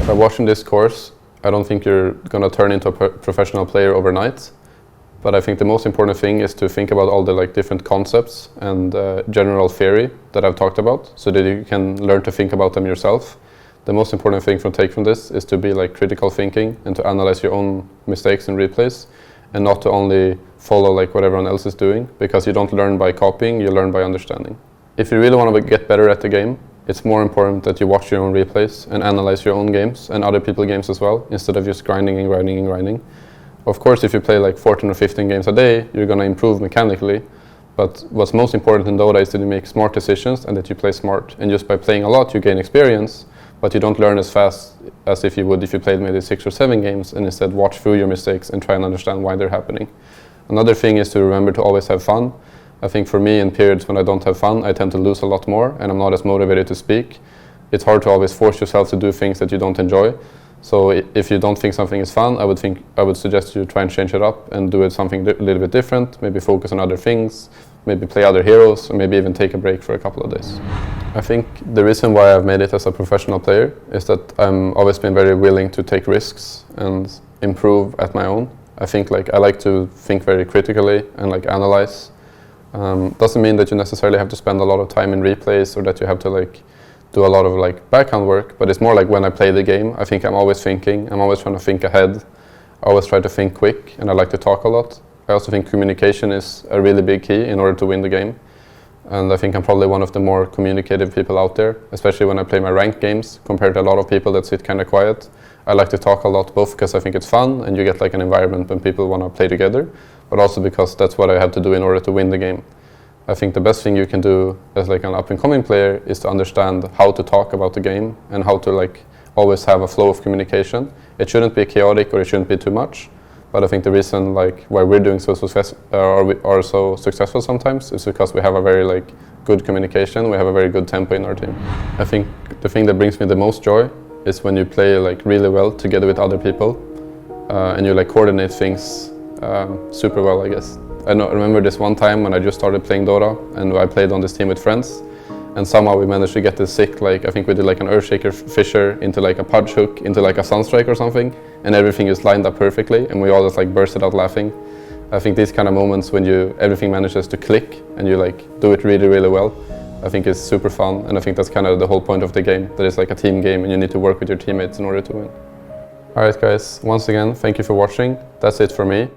By watching this course, I don't think you're going to turn into a professional player overnight, but I think the most important thing is to think about all the different concepts and general theory that I've talked about, so that you can learn to think about them yourself. The most important thing to take from this is to be critical thinking and to analyze your own mistakes and replays, and not to only follow what everyone else is doing, because you don't learn by copying, you learn by understanding. If you really want to get better at the game, it's more important that you watch your own replays and analyze your own games and other people's games as well, instead of just grinding and grinding and grinding. Of course, if you play 14 or 15 games a day, you're going to improve mechanically, but what's most important in Dota is that you make smart decisions and that you play smart. And just by playing a lot, you gain experience, but you don't learn as fast as if you would if you played maybe 6 or 7 games and instead watch through your mistakes and try and understand why they're happening. Another thing is to remember to always have fun. I think for me, in periods when I don't have fun, I tend to lose a lot more and I'm not as motivated to speak. It's hard to always force yourself to do things that you don't enjoy. So if you don't think something is fun, I would suggest you try and change it up and do it something a little bit different, maybe focus on other things, maybe play other heroes, or maybe even take a break for a couple of days. I think the reason why I've made it as a professional player is that I've always been very willing to take risks and improve at my own. I think I like to think very critically and analyze. Doesn't mean that you necessarily have to spend a lot of time in replays or that you have to do a lot of background work, but it's more when I play the game, I think I'm always thinking, I'm always trying to think ahead, I always try to think quick, and I like to talk a lot. I also think communication is a really big key in order to win the game, and I think I'm probably one of the more communicative people out there, especially when I play my ranked games compared to a lot of people that sit kind of quiet. I like to talk a lot, both because I think it's fun and you get an environment when people want to play together, but also because that's what I have to do in order to win the game. I think the best thing you can do as an up-and-coming player is to understand how to talk about the game and how to always have a flow of communication. It shouldn't be chaotic or it shouldn't be too much, but I think the reason why we're doing so successful sometimes is because we have a very good communication, we have a very good tempo in our team. I think the thing that brings me the most joy is when you play really well together with other people and you coordinate things super well, I guess. I remember this one time when I just started playing Dota and I played on this team with friends, and somehow we managed to get this sick, I think we did an Earthshaker Fisher into a Pudge Hook into a Sunstrike or something, and everything just lined up perfectly and we all just bursted out laughing. I think these kind of moments when everything manages to click and you do it really, really well, I think is super fun, and I think that's kind of the whole point of the game, that it's a team game and you need to work with your teammates in order to win. Alright guys, once again, thank you for watching. That's it for me.